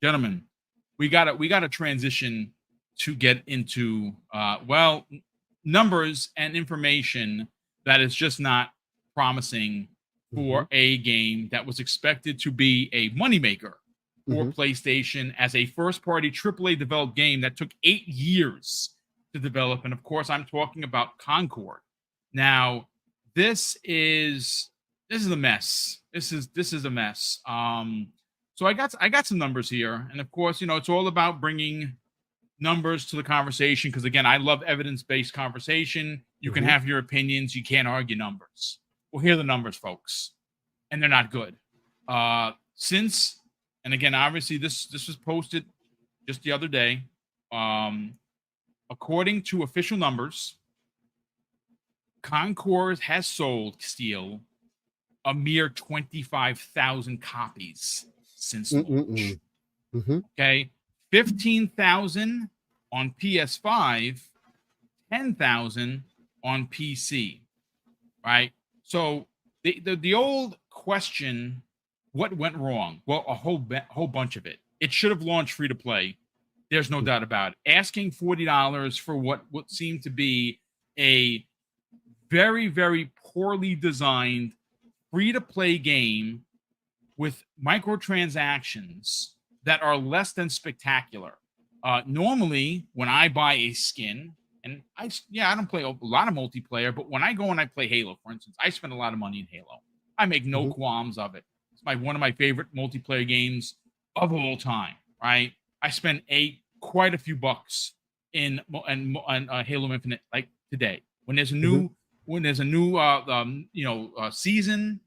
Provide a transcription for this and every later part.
Gentlemen, we gotta transition to get into numbers and information that is just not promising for a game that was expected to be a moneymaker for PlayStation as a first-party AAA developed game that took 8 years to develop. And of course, I'm talking about Concord. Now, this is a mess. This is a mess. So I got some numbers here, and of course, it's all about bringing numbers to the conversation because again, I love evidence-based conversation. You can have your opinions, you can't argue numbers. Well, here are the numbers, folks, and they're not good. And again, obviously, this was posted just the other day. According to official numbers, Concord has sold Steel a mere 25,000 copies since launch. Okay, 15,000 on PS5, 10,000 on PC. Right. So the old question, what went wrong? Well, a whole bunch of it. It should have launched free to play. There's no doubt about it. Asking $40 for what seemed to be a very, very poorly designed free-to-play game with microtransactions that are less than spectacular. Normally, when I buy a skin, and I don't play a lot of multiplayer, but when I go and I play Halo, for instance, I spend a lot of money in Halo. I make no qualms of it. It's one of my favorite multiplayer games of all time, right? I spend quite a few bucks in Halo Infinite, like today. When there's a new season,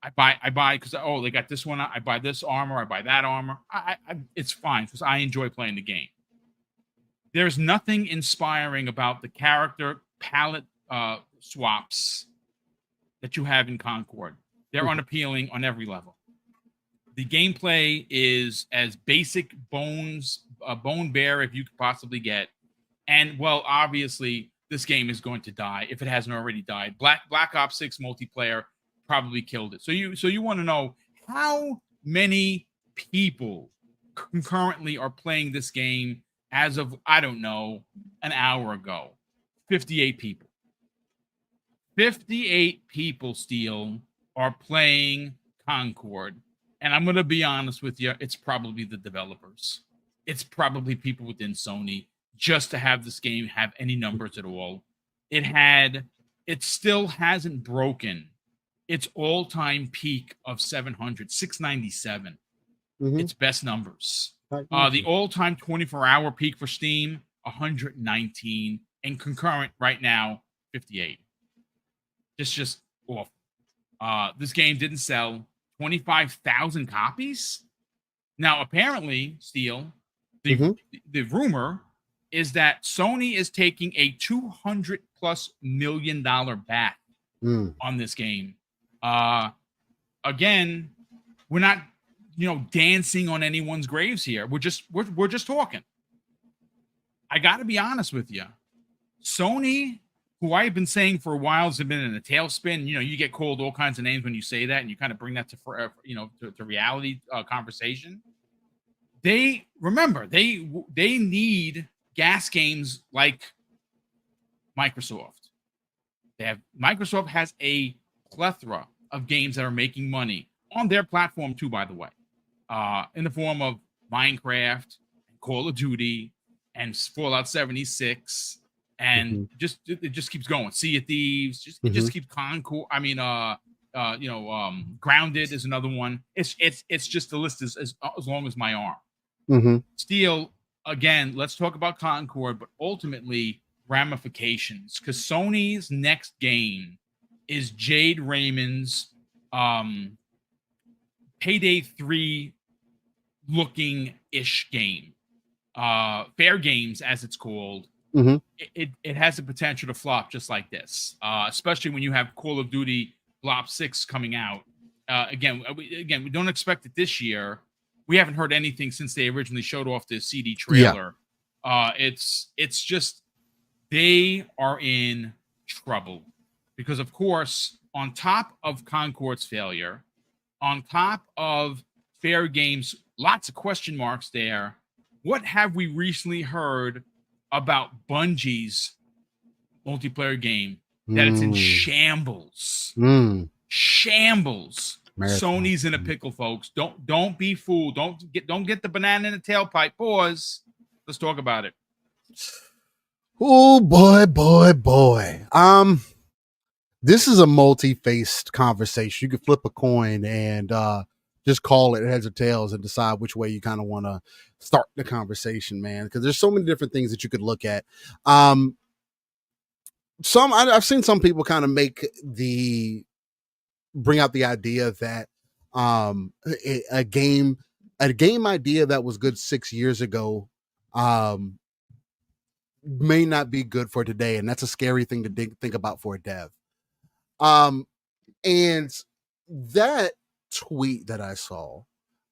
I buy because they got this one. I buy this armor. I buy that armor. It's fine because I enjoy playing the game. There's nothing inspiring about the character palette swaps that you have in Concord. They're unappealing on every level. The gameplay is as basic bone bare if you could possibly get, and well, obviously this game is going to die if it hasn't already died. Black Ops 6 multiplayer probably killed it. So you want to know how many people concurrently are playing this game as of, I don't know, an hour ago. 58 people. 58 people, Steel, are playing Concord. And I'm going to be honest with you, it's probably the developers. It's probably people within Sony just to have this game have any numbers at all. It still hasn't broken its all-time peak of 697. Its best numbers. The all-time 24-hour peak for Steam, 119, and concurrent right now, 58. Just off. This game didn't sell 25,000 copies. Now, apparently, Steel, the rumor is that Sony is taking a $200+ million bet on this game. Again, we're not, dancing on anyone's graves here. We're just talking. I got to be honest with you. Sony, who I've been saying for a while has been in a tailspin. You get called all kinds of names when you say that, and you kind of bring that to reality conversation. They need gas games like Microsoft. Microsoft has a plethora of games that are making money on their platform too, by the way, in the form of Minecraft, Call of Duty, and Fallout 76, and it just keeps going. Sea of Thieves, it just keeps Concord. Grounded is another one. It's just the list is as long as my arm. Steel, again, let's talk about Concord, but ultimately ramifications, because Sony's next game is Jade Raymond's Payday 3 looking ish game, Fair Games as it's called. It has the potential to flop just like this, especially when you have Call of Duty Black Ops 6 coming out. Again, we don't expect it this year. We haven't heard anything since they originally showed off the CD trailer. It's just they are in trouble because, of course, on top of Concord's failure, on top of fair games, lots of question marks there. What have we recently heard about Bungie's multiplayer game? That it's in shambles. Shambles. Marathon. Sony's in a pickle, folks. Don't be fooled. Don't get the banana in the tailpipe. Pause. Let's talk about it. Oh boy. This is a multi-faced conversation. You could flip a coin and just call it heads or tails and decide which way you kind of want to start the conversation, man. Because there's so many different things that you could look at. I've seen some people kind of bring out the idea that a game idea that was good 6 years ago may not be good for today, and that's a scary thing to think about for a dev. And that tweet that I saw,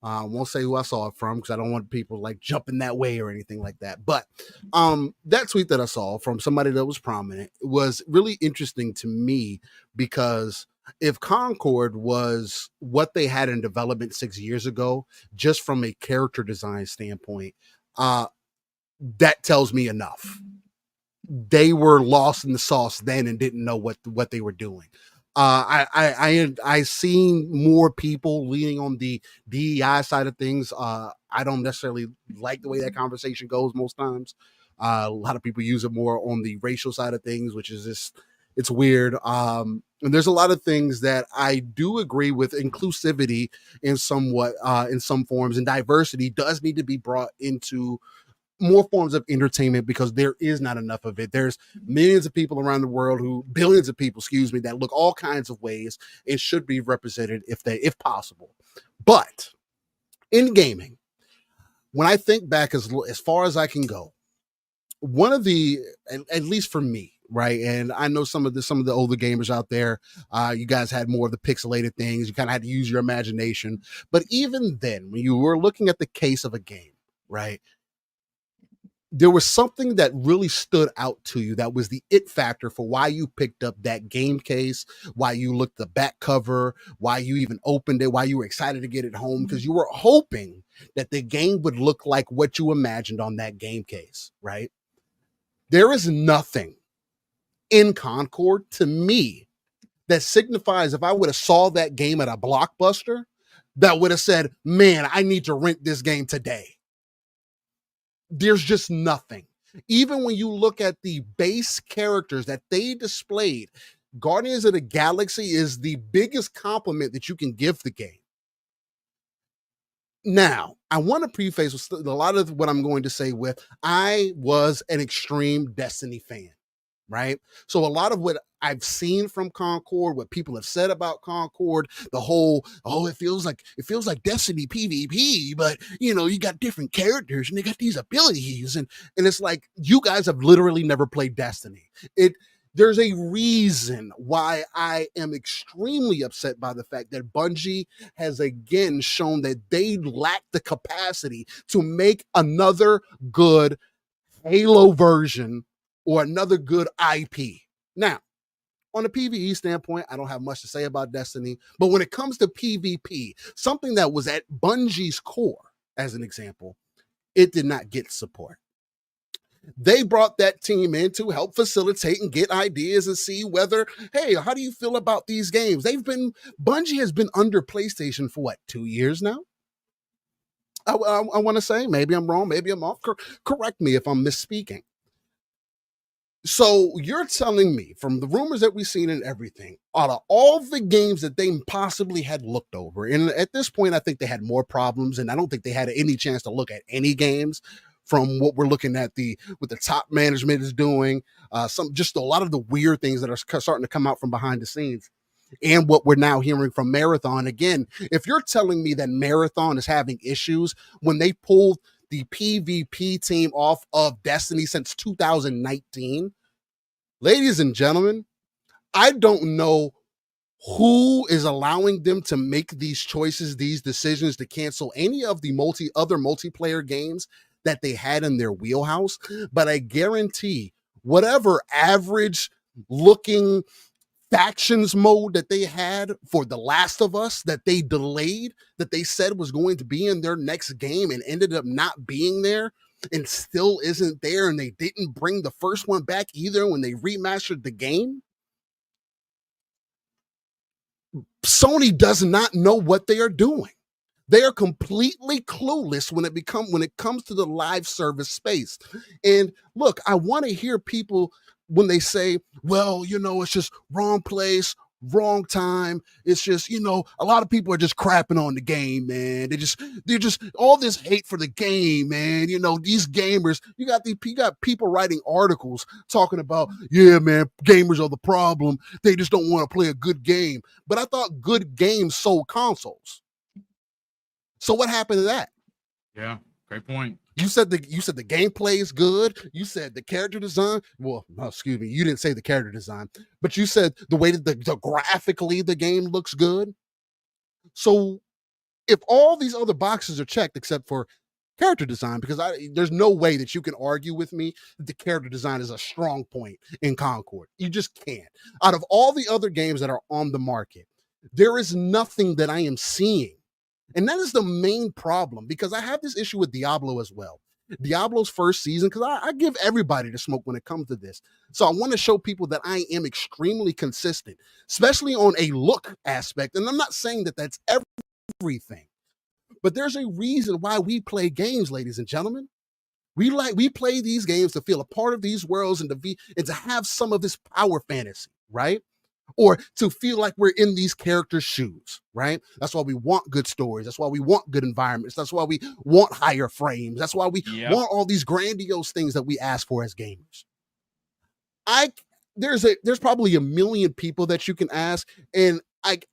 won't say who I saw it from because I don't want people like jumping that way or anything like that. But that tweet that I saw from somebody that was prominent was really interesting to me, because if Concord was what they had in development 6 years ago, just from a character design standpoint, that tells me enough. They were lost in the sauce then and didn't know what they were doing. I seen more people leaning on the DEI side of things. I don't necessarily like the way that conversation goes most times. A lot of people use it more on the racial side of things, which is just, it's weird. And there's a lot of things that I do agree with. Inclusivity in in some forms, and diversity does need to be brought into more forms of entertainment, because there is not enough of it. There's millions of people around the world billions of people, that look all kinds of ways and should be represented if possible. But in gaming, when I think back as far as I can go, one of the, at least for me, right? And I know some of the older gamers out there, you guys had more of the pixelated things. You kind of had to use your imagination. But even then, when you were looking at the case of a game, right, there was something that really stood out to you that was the it factor for why you picked up that game case, why you looked the back cover, why you even opened it, why you were excited to get it home, because you were hoping that the game would look like what you imagined on that game case, right? There is nothing in Concord to me that signifies, if I would have saw that game at a Blockbuster, that would have said, man, I need to rent this game today. There's just nothing. Even when you look at the base characters that they displayed, Guardians of the Galaxy is the biggest compliment that you can give the game. Now, I want to preface a lot of what I'm going to say with, I was an extreme Destiny fan, right? So a lot of what I've seen from Concord, what people have said about Concord, the whole, it feels like Destiny PvP, but you got different characters and they got these abilities, and it's like, you guys have literally never played Destiny. There's a reason why I am extremely upset by the fact that Bungie has again shown that they lack the capacity to make another good Halo version or another good IP. Now, on a PvE standpoint, I don't have much to say about Destiny, but when it comes to PvP, something that was at Bungie's core, as an example, it did not get support. They brought that team in to help facilitate and get ideas and see whether, hey, how do you feel about these games? Bungie has been under PlayStation for 2 years now? I want to say, maybe I'm wrong, maybe I'm off. Correct me if I'm misspeaking. So you're telling me, from the rumors that we've seen and everything, out of all the games that they possibly had looked over, and at this point, I think they had more problems, and I don't think they had any chance to look at any games from what we're looking at what the top management is doing, just a lot of the weird things that are starting to come out from behind the scenes, and what we're now hearing from Marathon. Again, if you're telling me that Marathon is having issues when they pulled the PvP team off of Destiny since 2019, ladies and gentlemen, I don't know who is allowing them to make these choices, these decisions to cancel any of the other multiplayer games that they had in their wheelhouse. But I guarantee whatever average looking factions mode that they had for The Last of Us that they delayed, that they said was going to be in their next game and ended up not being there and still isn't there, and they didn't bring the first one back either when they remastered the game. Sony does not know what they are doing. They are completely clueless when it comes to the live service space. And look, I want to hear people when they say, well, it's just wrong place, wrong time. It's just, a lot of people are just crapping on the game, man. They're just all this hate for the game, man. These gamers, you got people writing articles talking about, yeah, man, gamers are the problem. They just don't want to play a good game. But I thought good games sold consoles. So what happened to that? Yeah, great point. You said the gameplay is good. You said the character design. Well, no, excuse me, you didn't say the character design, but you said the way that the graphically the game looks good. So if all these other boxes are checked except for character design, because there's no way that you can argue with me that the character design is a strong point in Concord. You just can't. Out of all the other games that are on the market, there is nothing that I am seeing. And that is the main problem, because I have this issue with Diablo as well. Diablo's first season, because I give everybody the smoke when it comes to this. So I want to show people that I am extremely consistent, especially on a look aspect. And I'm not saying that that's everything, but there's a reason why we play games, ladies and gentlemen. We play these games to feel a part of these worlds and to have some of this power fantasy, right? Or to feel like we're in these characters' shoes, right? That's why we want good stories. That's why we want good environments. That's why we want higher frames. That's why we want all these grandiose things that we ask for as gamers. There's probably a million people that you can ask, and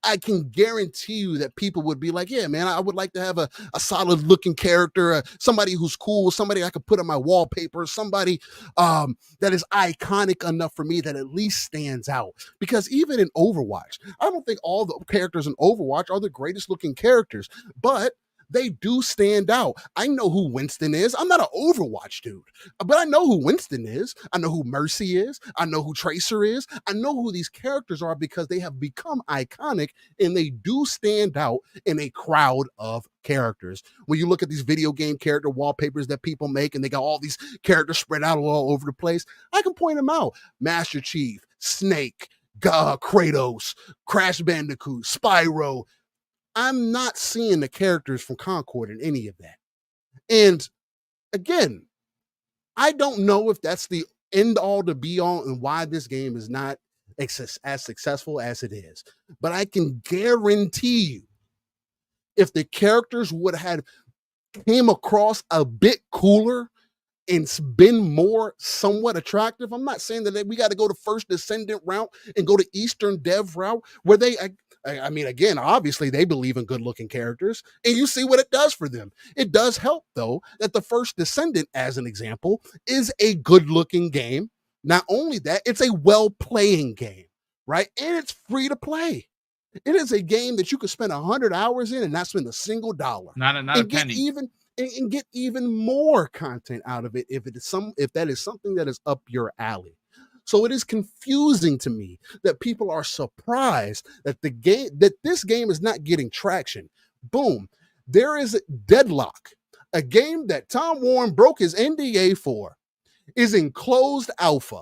I can guarantee you that people would be like, yeah, man, I would like to have a solid looking character, somebody who's cool, somebody I could put on my wallpaper, somebody that is iconic enough for me that at least stands out. Because even in Overwatch, I don't think all the characters in Overwatch are the greatest looking characters, but they do stand out. I know who Winston is. I'm not an Overwatch dude, but I know who Winston is. I know who Mercy is. I know who Tracer is. I know who these characters are because they have become iconic and they do stand out in a crowd of characters. When you look at these video game character wallpapers that people make and they got all these characters spread out all over the place, I can point them out. Master Chief, Snake, Kratos, Crash Bandicoot, Spyro. I'm not seeing the characters from Concord in any of that. And again, I don't know if that's the end all to be all and why this game is not as successful as it is. But I can guarantee you, if the characters would have came across a bit cooler and been more somewhat attractive, I'm not saying that we got to go to First Descendant route and go to Eastern Dev route where I mean, again, obviously they believe in good looking characters and you see what it does for them. It does help, though, that the First Descendant, as an example, is a good looking game. Not only that, it's a well playing game, right? And it's free to play. It is a game that you could spend 100 hours in and not spend a single dollar. Not a penny. And get even more content out of it if that is something that is up your alley. So it is confusing to me that people are surprised that this game is not getting traction. Boom. There is Deadlock, a game that Tom Warren broke his NDA for, is in closed alpha.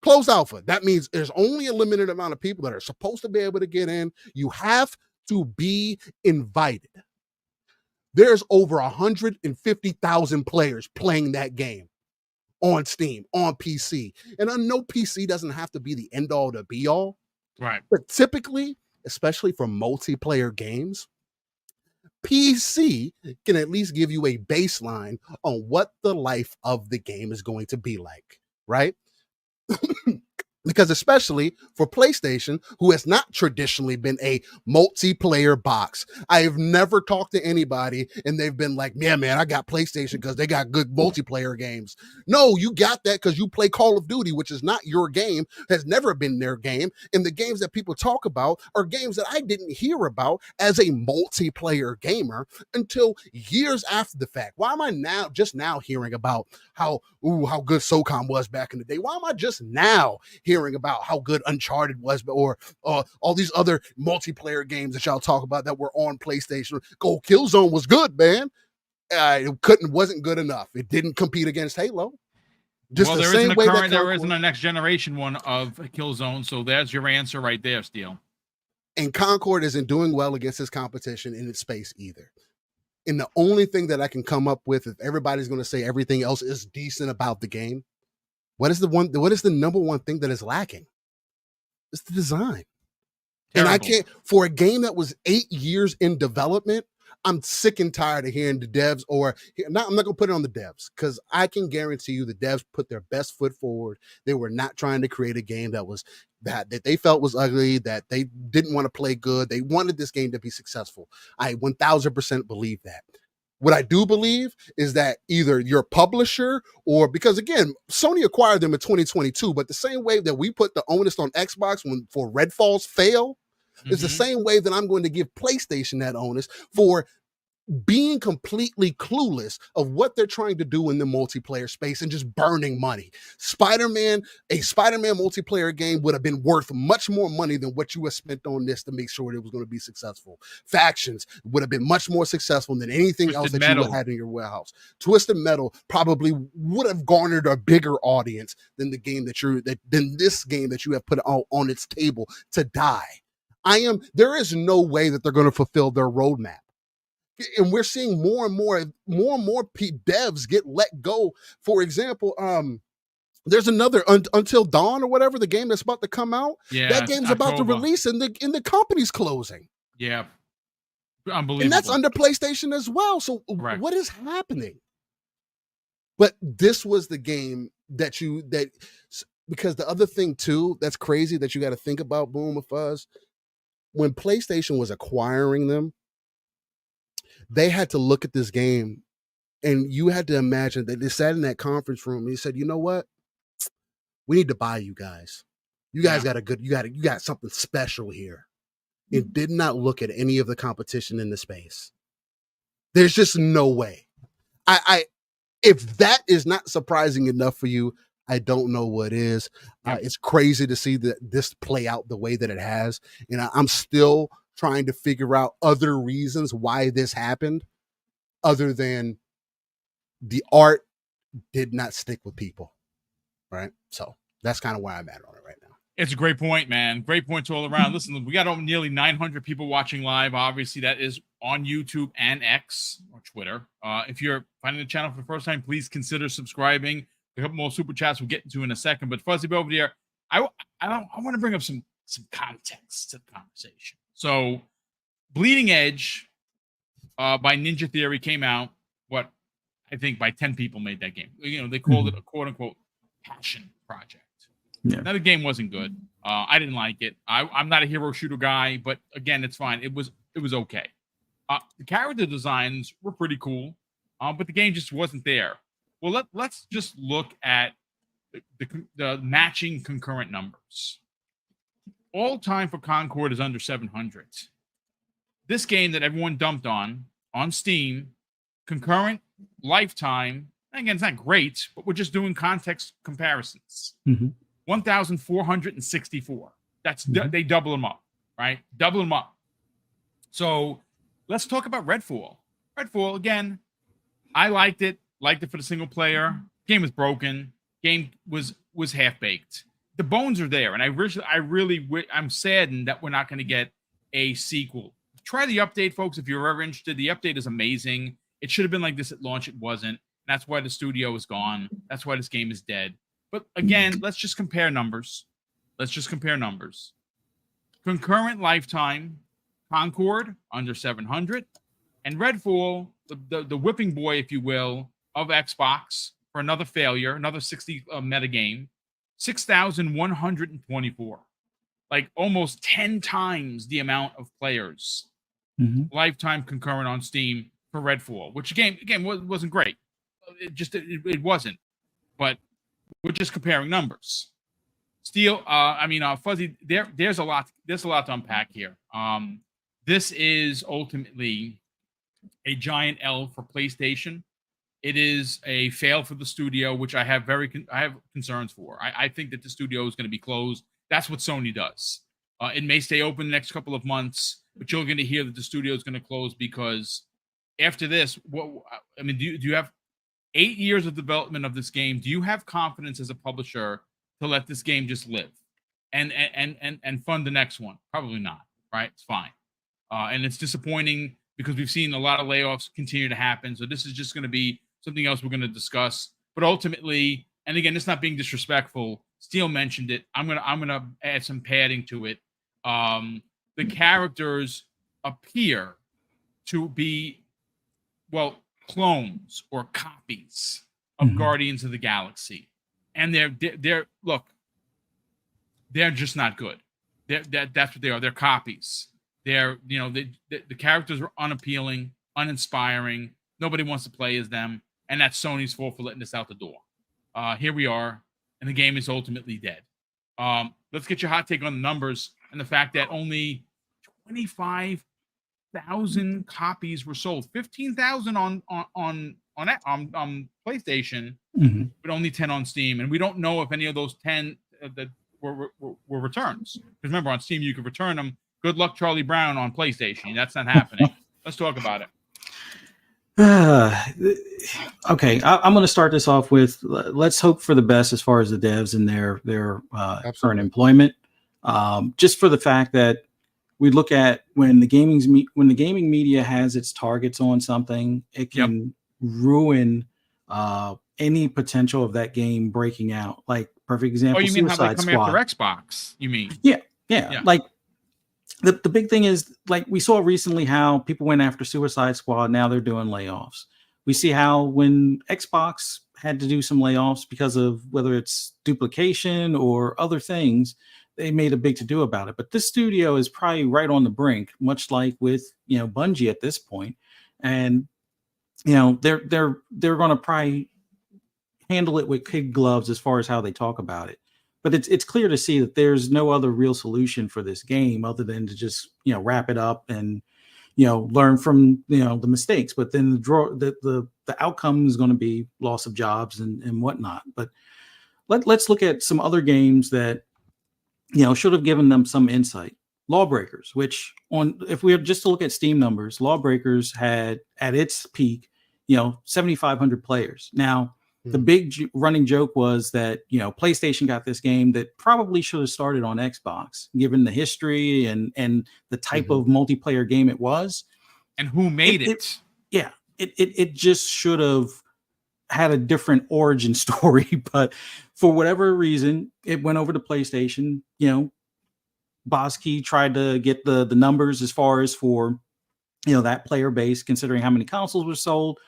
Closed alpha. That means there's only a limited amount of people that are supposed to be able to get in. You have to be invited. There's over 150,000 players playing that game on Steam, on PC. And I know PC doesn't have to be the end all to be all. Right. But typically, especially for multiplayer games, PC can at least give you a baseline on what the life of the game is going to be like, right? Because especially for PlayStation, who has not traditionally been a multiplayer box, I have never talked to anybody and they've been like, yeah, man, I got PlayStation because they got good multiplayer games. No, you got that because you play Call of Duty, which is not your game, has never been their game. And the games that people talk about are games that I didn't hear about as a multiplayer gamer until years after the fact. Why am I just now hearing about how good SOCOM was back in the day? Why am I just now hearing hearing about how good Uncharted was, or all these other multiplayer games that y'all talk about that were on PlayStation. Killzone was good, man. It wasn't good enough. It didn't compete against Halo. Just well, the there same isn't way a current, that there isn't a next generation one of Killzone, so there's your answer right there, Steele. And Concord isn't doing well against its competition in its space either. And the only thing that I can come up with, if everybody's going to say everything else is decent about the game, what is the number one thing that is lacking? It's the design. Terrible. And I can't, for a game that was 8 years in development, I'm sick and tired of hearing the devs, I'm not going to put it on the devs, because I can guarantee you the devs put their best foot forward. They were not trying to create a game that they felt was ugly, that they didn't want to play good. They wanted this game to be successful. I 1000% believe that. What I do believe is that either your publisher, or, because again, Sony acquired them in 2022, but the same way that we put the onus on Xbox for Redfall's fail, is the same way that I'm going to give PlayStation that onus for being completely clueless of what they're trying to do in the multiplayer space and just burning money. A Spider-Man multiplayer game would have been worth much more money than what you have spent on this to make sure it was going to be successful. Factions would have been much more successful than anything else that you had in your warehouse. Twisted Metal probably would have garnered a bigger audience than the game than this game that you have put on its table to die. There is no way that they're going to fulfill their roadmap. And we're seeing more and more devs get let go. For example, there's another Until Dawn or whatever, the game that's about to come out. Yeah, that game's about to release and the company's closing. Yeah, unbelievable. And that's under PlayStation as well. So what is happening? But this was the game because the other thing too that's crazy that you got to think about, Boom and Fuzz, when PlayStation was acquiring them, they had to look at this game, and you had to imagine that they sat in that conference room and they said, you know what? We need to buy you guys. You guys you got something special here. It did not look at any of the competition in the space. There's just no way. If that is not surprising enough for you, I don't know what is. It's crazy to see this play out the way that it has. And I'm still trying to figure out other reasons why this happened, other than the art did not stick with people, right? So that's kind of where I'm at on it right now. It's a great point, man. Great points all around. Listen, we got nearly 900 people watching live. Obviously, that is on YouTube and X or Twitter. If you're finding the channel for the first time, please consider subscribing. A couple more super chats we'll get into in a second. But Fuzzy Belvedere, I want to bring up some context to the conversation. So, Bleeding Edge by Ninja Theory came out, I think by 10 people made that game. They called it a quote-unquote passion project. Yeah. Now, the game wasn't good. I didn't like it. I'm not a hero shooter guy, but again, it's fine. It was okay. The character designs were pretty cool, but the game just wasn't there. Well, let's just look at the matching concurrent numbers. All time for Concord is under 700. This game that everyone dumped on Steam, concurrent lifetime, again, it's not great, but we're just doing context comparisons. 1,464. That's they double them up, right? Double them up. So let's talk about Redfall. Redfall, again, I liked it for the single player. Game was broken. Game was half-baked. The bones are there, and I'm saddened that we're not going to get a sequel. Try the update, folks, if you're ever interested. The update is amazing. It should have been like this at launch. It wasn't. That's why the studio is gone. That's why this game is dead. But again, let's just compare numbers. Concurrent lifetime, Concord, under 700. And Redfall, the whipping boy, if you will, of Xbox, for another failure, another 60 meta game, 6,124. Like almost 10 times the amount of players. Lifetime concurrent on Steam for Redfall, which again wasn't great. It wasn't. But we're just comparing numbers. Steel, Fuzzy, there's a lot to unpack here. This is ultimately a giant L for PlayStation. it is a fail for the studio, which I have concerns for. I think that the studio is going to be closed. That's what Sony does. It may stay open the next couple of months, but you're going to hear that the studio is going to close because after this, do you have 8 years of development of this game? Do you have confidence as a publisher to let this game just live and fund the next one? Probably not. Right? It's fine. And it's disappointing because we've seen a lot of layoffs continue to happen. So this is just going to be something else we're going to discuss. But ultimately, and again, it's not being disrespectful. Steele mentioned it. I'm gonna add some padding to it. The characters appear to be, well, clones or copies of Guardians of the Galaxy, and they're just not good. That's what they are. They're copies. They're, the characters are unappealing, uninspiring. Nobody wants to play as them, and that's Sony's fault for letting us out the door. Here we are, and the game is ultimately dead. Let's get your hot take on the numbers and the fact that only 25,000 copies were sold, 15,000 on PlayStation, but only 10 on Steam, and we don't know if any of those 10 that were returns. Because remember, on Steam you can return them. Good luck, Charlie Brown, on PlayStation. That's not happening. Let's talk about it. Okay, I'm going to start this off with, let's hope for the best as far as the devs and their current employment. Just for the fact that we look at when the gaming media has its targets on something, it can ruin any potential of that game breaking out. Like, perfect example. Oh, you mean Suicide how they come Squad. after Xbox? You mean? Yeah. Like, the big thing is, like, we saw recently how people went after Suicide Squad. Now they're doing layoffs. We see how when Xbox had to do some layoffs because of whether it's duplication or other things, they made a big to-do about it. But this studio is probably right on the brink, much like with, Bungie at this point. And, they're going to probably handle it with kid gloves as far as how they talk about it. But it's clear to see that there's no other real solution for this game other than to just, wrap it up and, learn from, the mistakes. But then the outcome is going to be loss of jobs and whatnot. But let's look at some other games that, should have given them some insight. Lawbreakers, which if we were just to look at Steam numbers, Lawbreakers had at its peak, 7,500 players. Now, the big running joke was that, PlayStation got this game that probably should have started on Xbox, given the history and the type of multiplayer game it was. And who made it? It just should have had a different origin story. But for whatever reason, it went over to PlayStation. Bosky tried to get the numbers as far as for, that player base, considering how many consoles were sold.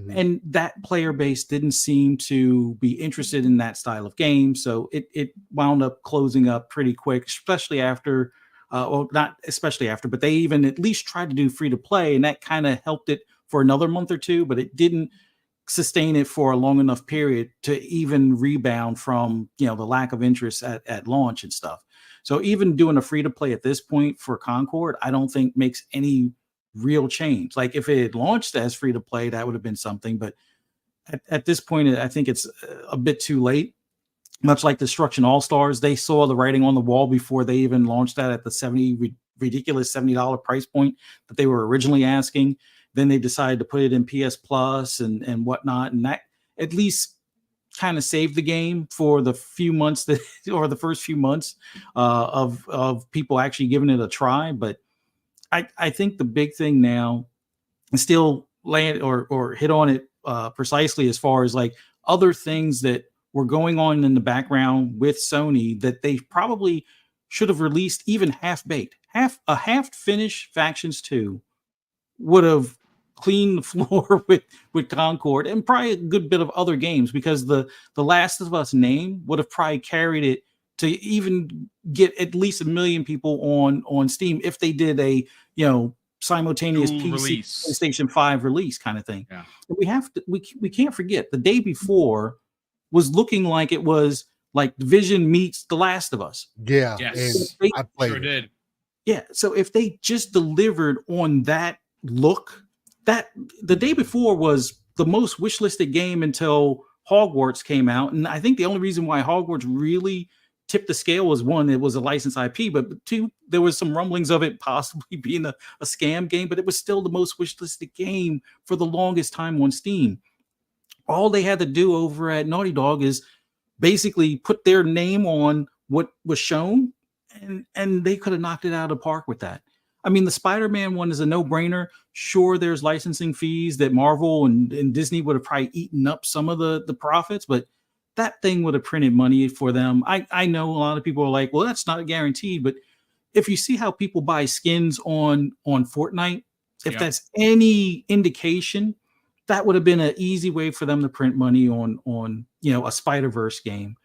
And that player base didn't seem to be interested in that style of game. So it wound up closing up pretty quick, especially after, not especially after, but they even at least tried to do free to play. And that kind of helped it for another month or two, but it didn't sustain it for a long enough period to even rebound from, the lack of interest at launch and stuff. So even doing a free to play at this point for Concord, I don't think makes any real change. Like, if it had launched as free to play, that would have been something. But at this point, I think it's a bit too late. Much like Destruction All-Stars, they saw the writing on the wall before they even launched that at the ridiculous $70 price point that they were originally asking. Then they decided to put it in PS Plus and whatnot, and that at least kind of saved the game for the few months or the first few months of people actually giving it a try. But I think the big thing now, and still land or hit on it precisely as far as like other things that were going on in the background with Sony that they probably should have released even half-baked. Half-finished Factions 2 would have cleaned the floor with Concord and probably a good bit of other games, because the Last of Us name would have probably carried it to even get at least 1 million people on Steam if they did a simultaneous Dual PC release. PlayStation 5 release kind of thing. Yeah. But we can't forget the day before was looking like it was like Division meets The Last of Us. Yeah. Yes. And I played Sure it. did. Yeah. So if they just delivered on that look, that the day before was the most wishlisted game until Hogwarts came out. And I think the only reason why Hogwarts really tipped the scale was, one, it was a licensed IP, but two, there was some rumblings of it possibly being a scam game, but it was still the most wishlisted game for the longest time on Steam. All they had to do over at Naughty Dog is basically put their name on what was shown, and they could have knocked it out of the park with that. I mean, the Spider-Man one is a no-brainer. Sure, there's licensing fees that Marvel and Disney would have probably eaten up some of the profits, but that thing would have printed money for them. I know a lot of people are like, well, that's not guaranteed, but if you see how people buy skins on Fortnite, if that's any indication, that would have been an easy way for them to print money on a Spider-Verse game.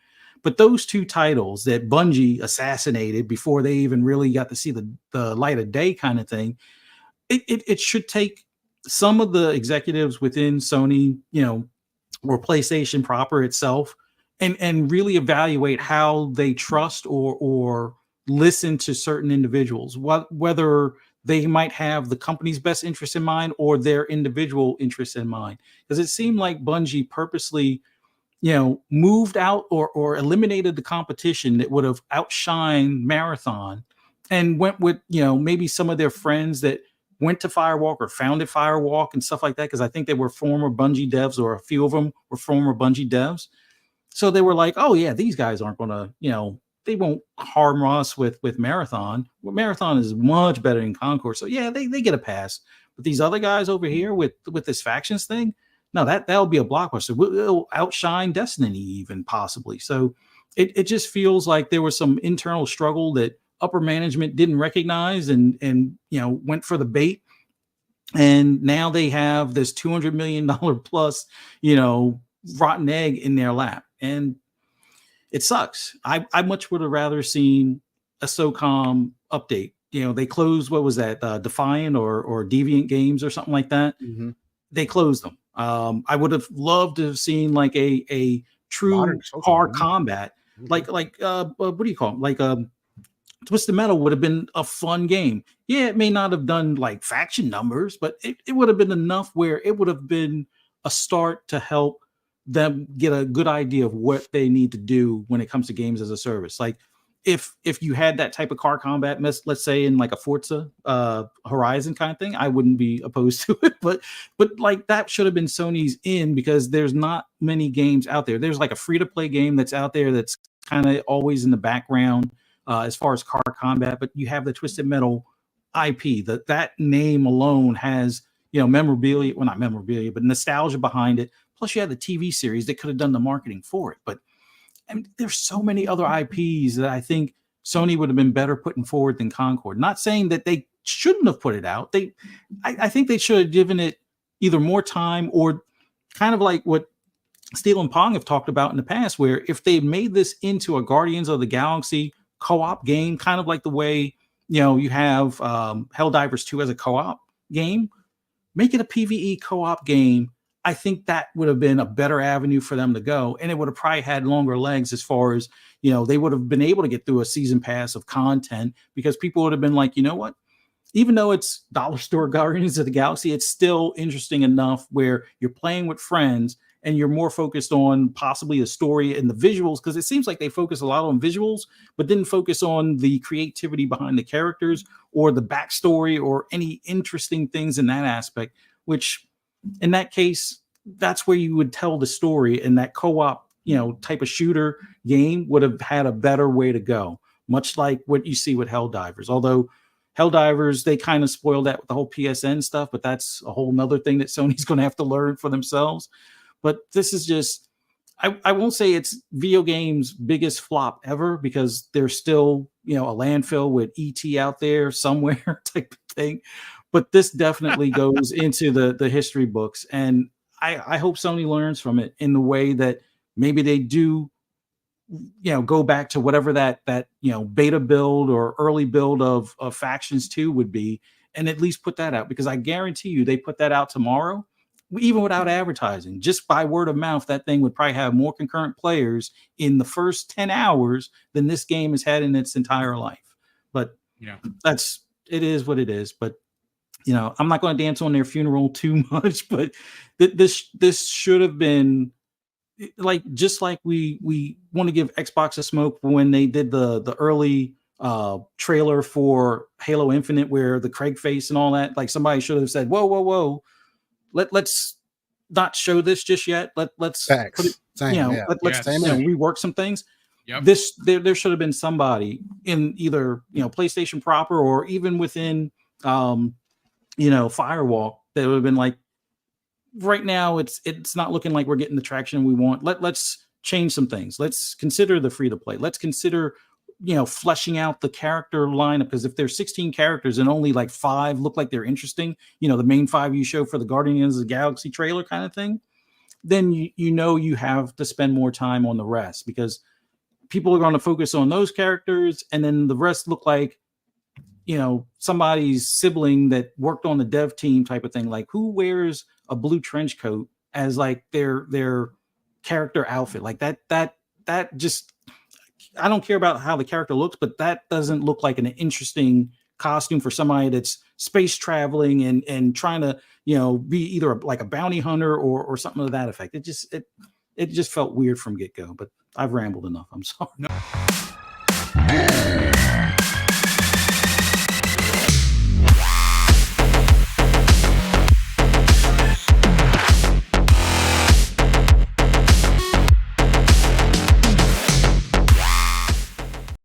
But those two titles that Bungie assassinated before they even really got to see the light of day kind of thing, it should take some of the executives within Sony, or PlayStation proper itself, and really evaluate how they trust or listen to certain individuals, whether they might have the company's best interest in mind or their individual interests in mind. Because it seemed like Bungie purposely moved out or eliminated the competition that would have outshined Marathon, and went with, maybe some of their friends that went to Firewalk or founded Firewalk and stuff like that. Cause I think they were former Bungie devs, or a few of them were former Bungie devs. So they were like, oh yeah, these guys aren't going to, they won't harm us with Marathon. Well, Marathon is much better than Concord. So yeah, they get a pass. But these other guys over here with this factions thing, no, that'll be a blockbuster. It'll outshine Destiny even possibly. So it just feels like there was some internal struggle that upper management didn't recognize and went for the bait. And now they have this $200 million plus, rotten egg in their lap. And it sucks. I much would have rather seen a SOCOM update. They closed, what was that, Defiant or Deviant Games or something like that. Mm-hmm. They closed them. I would have loved to have seen like a true hard combat, like what do you call it? Like Twisted Metal would have been a fun game. Yeah, it may not have done like faction numbers, but it would have been enough where it would have been a start to help them get a good idea of what they need to do when it comes to games as a service. Like if you had that type of car combat, let's say in like a Forza Horizon kind of thing, I wouldn't be opposed to it. But like that should have been Sony's in, because there's not many games out there. There's like a free-to-play game that's out there that's kind of always in the background as far as car combat, but you have the Twisted Metal IP. That name alone has, memorabilia, well, not memorabilia, but nostalgia behind it. Plus you have the TV series that could have done the marketing for it. But there's so many other IPs that I think Sony would have been better putting forward than Concord. Not saying that they shouldn't have put it out. I think they should have given it either more time, or kind of like what Steel and Pong have talked about in the past, where if they made this into a Guardians of the Galaxy co-op game, kind of like the way, you have Helldivers 2 as a co-op game, make it a PvE co-op game. I think that would have been a better avenue for them to go. And it would have probably had longer legs as far as, they would have been able to get through a season pass of content, because people would have been like, you know what? Even though it's dollar store Guardians of the Galaxy, it's still interesting enough where you're playing with friends and you're more focused on possibly the story and the visuals, because it seems like they focus a lot on visuals, but didn't focus on the creativity behind the characters or the backstory or any interesting things in that aspect, which in that case, that's where you would tell the story, and that co-op, type of shooter game would have had a better way to go, much like what you see with Helldivers. Although Helldivers, they kind of spoiled that with the whole PSN stuff, but that's a whole nother thing that Sony's going to have to learn for themselves. But this is just, I won't say it's video games' biggest flop ever, because there's still, a landfill with ET out there somewhere type of thing. But this definitely goes into the history books. And I hope Sony learns from it in the way that maybe they do, go back to whatever that beta build or early build of Factions 2 would be, and at least put that out. Because I guarantee you, they put that out tomorrow, even without advertising, just by word of mouth, that thing would probably have more concurrent players in the first 10 hours than this game has had in its entire life. But it is what it is. But you know, I'm not going to dance on their funeral too much, but this should have been like, just like we want to give Xbox a smoke when they did the early trailer for Halo Infinite, where the Craig face and all that. Like, somebody should have said, whoa, let's not show this just yet. Let's Facts. put it, Same, you know, yeah. let's Same you know, here. rework some things. Yep. There should have been somebody in either, you know, PlayStation proper or even within you know, Firewall, that would have been like, right now it's not looking like we're getting the traction we want. Let's change some things. Let's consider the free to play. Let's consider, you know, fleshing out the character lineup, because if there's 16 characters and only like 5 look like they're interesting, you know, the main 5 you show for the Guardians of the Galaxy trailer kind of thing, then you know you have to spend more time on the rest, because people are going to focus on those characters, and then the rest look like, you know, somebody's sibling that worked on the dev team type of thing. Like, who wears a blue trench coat as like their character outfit? Like that just, I don't care about how the character looks, but that doesn't look like an interesting costume for somebody that's space traveling and trying to, you know, be either like a bounty hunter or something to that effect. It just felt weird from get-go, but I've rambled enough. I'm sorry. No.